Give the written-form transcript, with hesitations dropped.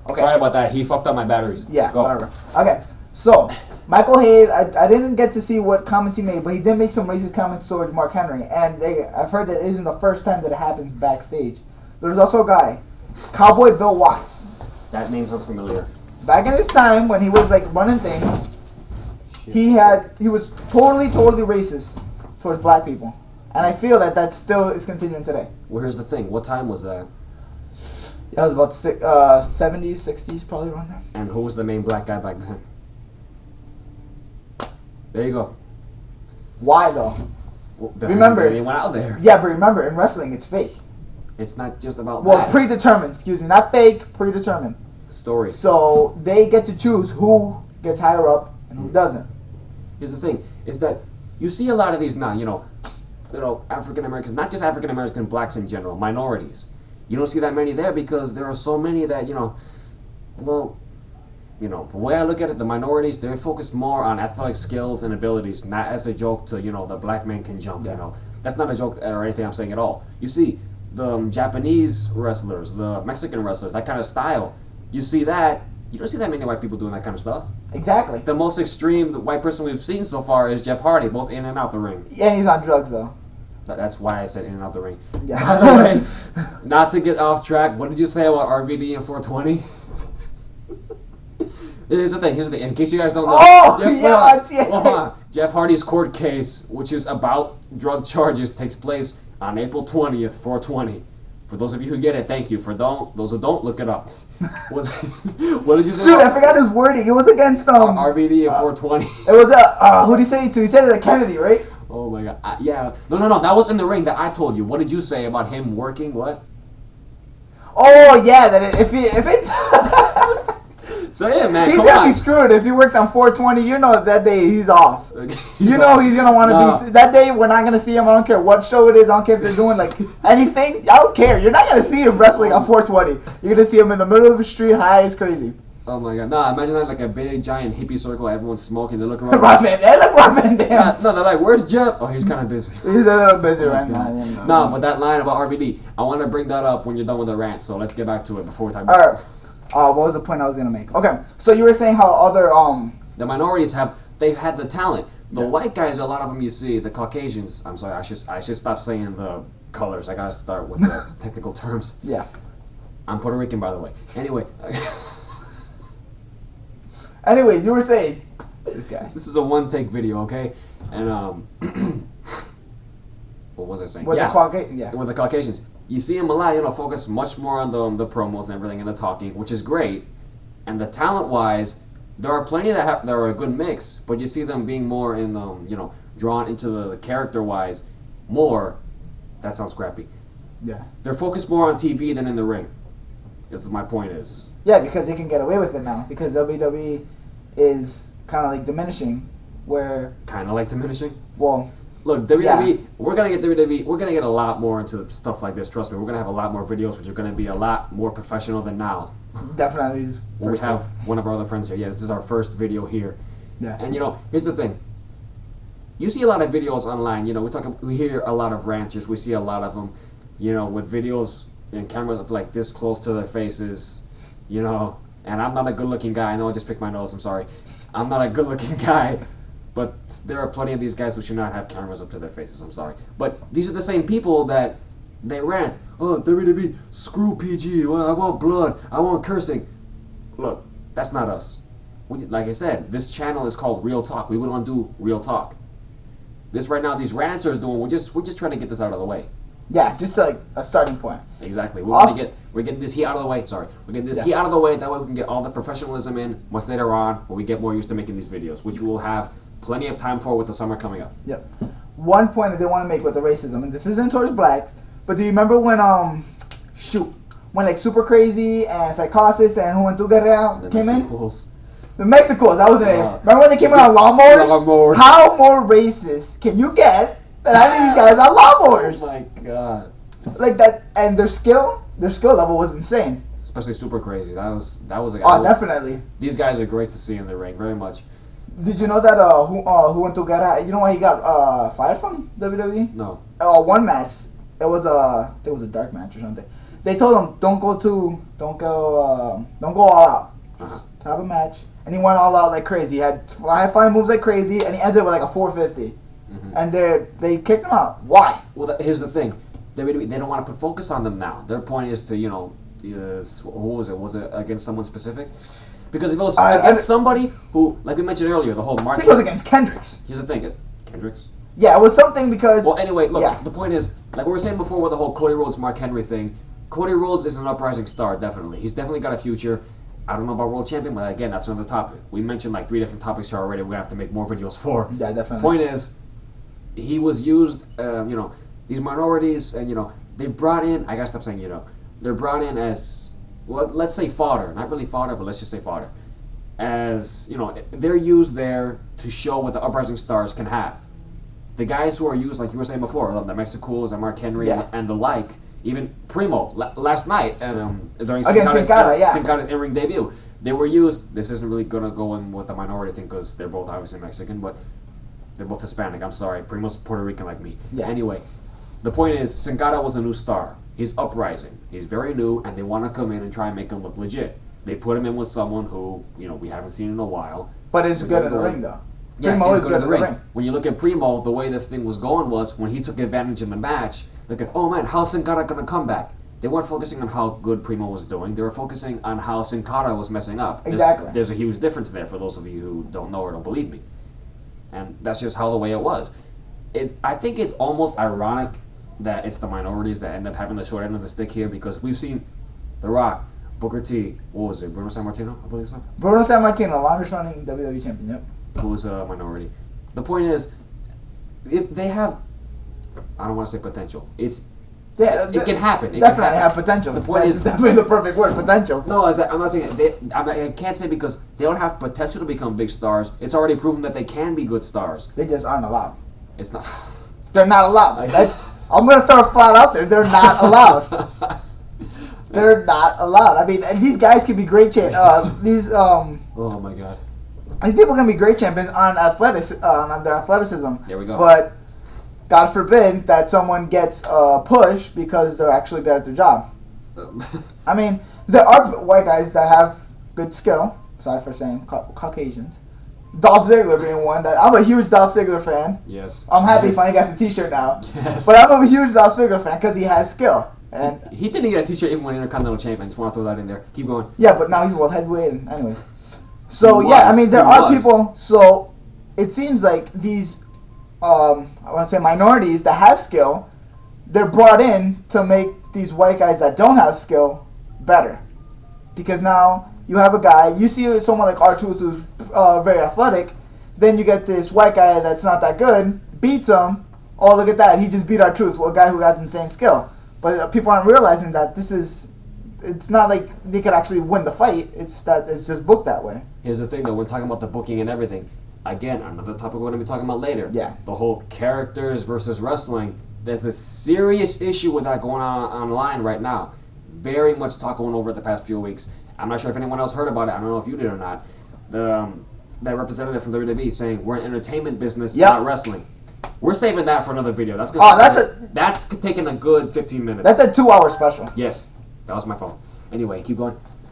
Okay. Sorry about that. He fucked up my batteries. Yeah, Go. whatever. Okay, so Michael Hayes, I didn't get to see what comments he made, but he did make some racist comments towards Mark Henry, and I've heard that it isn't the first time that it happens backstage. There's also a guy, Cowboy Bill Watts. That name sounds familiar. Back in his time when he was like running things, he was totally racist towards black people, and I feel that still is continuing today. Well, here's the thing. What time was that? That was about 70s, 60s, probably around there. And who was the main black guy back then? There you go. Why though? Well, Remember, he went out there. Yeah, but remember, in wrestling, it's fake. It's not just about Well, that. predetermined. Excuse me, not fake, predetermined. Story. So they get to choose who gets higher up and who doesn't. Here's the thing: is that you see a lot of these now. You know, African Americans, not just African American, blacks in general, minorities. You don't see that many there because there are so many that well, the way I look at it, the minorities, they're focused more on athletic skills and abilities, not as a joke to the black man can jump. Yeah. That's not a joke or anything I'm saying at all. You see the Japanese wrestlers, the Mexican wrestlers, that kind of style. You see that. You don't see that many white people doing that kind of stuff. Exactly. The most extreme white person we've seen so far is Jeff Hardy, both in and out the ring. And he's on drugs though. That's why I said in and out the ring. Yeah. By the way, not to get off track, what did you say about RVD and 420? Here's the thing. In case you guys don't know. Oh, Hold on. Jeff Hardy's court case, which is about drug charges, takes place on April 20th, 420. For those of you who get it, thank you. For those who don't, look it up. What did you say? Shoot, I forgot his wording. It was against RVD and 420. It was who did he say it to? He said it to Kennedy, right? Oh my god. Yeah. No. That was in the ring that I told you. What did you say about him working? What? Oh yeah, that if it's. Say it, man. He's Come gonna on. be screwed if he works on 420. You know that day he's off. Okay. You know he's gonna want to be that day. We're not gonna see him. I don't care what show it is. I don't care if they're doing like anything. I don't care. You're not gonna see him wrestling on 420. You're gonna see him in the middle of the street, high. It's crazy. Oh my god. No, imagine that like a big giant hippie circle. Everyone's smoking. They're looking around. Rob Van Dam. Look, Rob Van Dam. Yeah, no, they're like, "Where's Jeff?" Oh, he's kind of busy. He's a little busy right now. No, but that line about RVD, I want to bring that up when you're done with the rant. So let's get back to it before we talk about. Alright. What was the point I was gonna make? Okay, so you were saying how other the minorities they've had the talent. The white guys, a lot of them you see, the Caucasians. I'm sorry, I should stop saying the colors. I gotta start with the technical terms. Yeah. I'm Puerto Rican, by the way. Anyway. Anyways, you were saying this guy. This is a one-take video, okay? And what was I saying? With the Caucasians. You see them a lot, focus much more on the promos and everything and the talking, which is great. And the talent-wise, there are plenty that are a good mix, but you see them being more in drawn into the character-wise more. That sounds crappy. Yeah. They're focused more on TV than in the ring. Is what my point is. Yeah, because they can get away with it now because WWE is kind of like diminishing, where kind of like diminishing. Well. Look, WWE, we're gonna get a lot more into stuff like this. Trust me, we're gonna have a lot more videos, which are gonna be a lot more professional than now. Definitely. We have one of our other friends here. Yeah, this is our first video here. Yeah. And here's the thing. You see a lot of videos online. We hear a lot of ranters. We see a lot of them, with videos and cameras up like this close to their faces, And I'm not a good-looking guy. I know I just picked my nose. I'm sorry. I'm not a good-looking guy. But there are plenty of these guys who should not have cameras up to their faces. I'm sorry. But these are the same people that they rant. Oh, WWE, screw PG. Well, I want blood. I want cursing. Look, that's not us. Like I said, this channel is called Real Talk. We would want to do Real Talk. This right now, these rants are doing. We're just trying to get this out of the way. Yeah, just like a starting point. Exactly. We're getting this heat out of the way. Sorry, we're getting this heat out of the way. That way we can get all the professionalism in much later on when we get more used to making these videos, which we will have plenty of time for with the summer coming up. Yep. One point that they want to make with the racism, and this isn't towards blacks, but do you remember when when like Super Crazy and Psychosis and Juventud Guerrera came in? The Mexicals, that was the name. Remember when they came in on lawnmowers? How more racist can you get than having these guys on lawnmowers? Oh my god. Like that, and their skill level was insane. Especially Super Crazy. That was a guy. Oh, definitely. These guys are great to see in the ring, very much. Did you know that Juventud Guerrera, you know why he got fired from WWE? No. One match. It was a dark match or something. they told him don't go all out. Uh-huh. Have a match, and he went all out like crazy. He had high-flying moves like crazy, and he ended with like a 450. And they kicked him out. Why? Well, here's the thing. They don't want to put focus on them now. Their point is to, who was it? Was it against someone specific? Because if it was against somebody who, like we mentioned earlier, the whole Mark... I think it was against Kendricks. Here's the thing. Kendricks? Yeah, it was something because... Well, anyway, look, the point is, like we were saying before with the whole Cody Rhodes, Mark Henry thing, Cody Rhodes is an uprising star, definitely. He's definitely got a future. I don't know about world champion, but again, that's another topic. We mentioned like 3 different topics here already. We're going to have to make more videos for. Yeah, definitely. Point is, he was used, these minorities, and, they brought in, I got to stop saying, they're brought in as, well, let's say fodder. Not really fodder, but let's just say fodder. As, they're used there to show what the uprising stars can have. The guys who are used, like you were saying before, the Mexicools and Mark Henry and the like, even Primo, last night, during Sin Cara's in-ring debut, they were used. This isn't really going to go in with the minority thing because they're both obviously Mexican, but they're both Hispanic. I'm sorry. Primo's Puerto Rican like me. Yeah. Anyway, the point is, Sin Cara was a new star. He's uprising. He's very new, and they want to come in and try and make him look legit. They put him in with someone who, we haven't seen in a while. But is good in the ring, though. Yeah, Primo is good in the ring. When you look at Primo, the way this thing was going was, when he took advantage in the match, look at, oh man, how's Sin Cara going to come back? They weren't focusing on how good Primo was doing. They were focusing on how Sin Cara was messing up. Exactly. There's a huge difference there for those of you who don't know or don't believe me. And that's just how the way it was. I think it's almost ironic that it's the minorities that end up having the short end of the stick here, because we've seen The Rock, Booker T, what was it, Bruno Sammartino, I believe so? Bruno Sammartino, longest running WWE champion, yep. Who was a minority. The point is, if they have, I don't want to say potential, it can happen. It definitely have potential. The point is definitely the perfect word, potential. No, I'm not saying I can't say because they don't have potential to become big stars. It's already proven that they can be good stars. They just aren't allowed. It's not. They're not allowed. I'm gonna throw a flat out there. They're not allowed. They're not allowed. I mean, these guys can be great champions. Oh my god. These people can be great champions on their athleticism. There we go. But God forbid that someone gets pushed because they're actually good at their job. I mean, there are white guys that have good skill. Sorry for saying Caucasians. Dolph Ziggler being one. I'm a huge Dolph Ziggler fan. Yes. I'm happy he finally got the T-shirt now. Yes. But I'm a huge Dolph Ziggler fan because he has skill. And he didn't get a T-shirt even when Intercontinental Champion. I just want to throw that in there. Keep going. Yeah, but now he's world heavyweight. And anyway. So I mean, there are people. So it seems like these, I want to say minorities that have skill, they're brought in to make these white guys that don't have skill better, because now you have a guy. You see someone like R-Truth who's very athletic, then you get this white guy that's not that good, beats him. Oh, look at that! He just beat R-Truth, a guy who has insane skill. But people aren't realizing that it's not like they could actually win the fight. It's that it's just booked that way. Here's the thing, though. We're talking about the booking and everything. Again, another topic we're going to be talking about later. Yeah. The whole characters versus wrestling. There's a serious issue with that going on online right now. Very much talk going over the past few weeks. I'm not sure if anyone else heard about it. I don't know if you did or not. That representative from WWE saying we're an entertainment business, not wrestling. We're saving that for another video. That's taking a good 15 minutes. That's a 2-hour special. Yes. That was my fault. Anyway, keep going.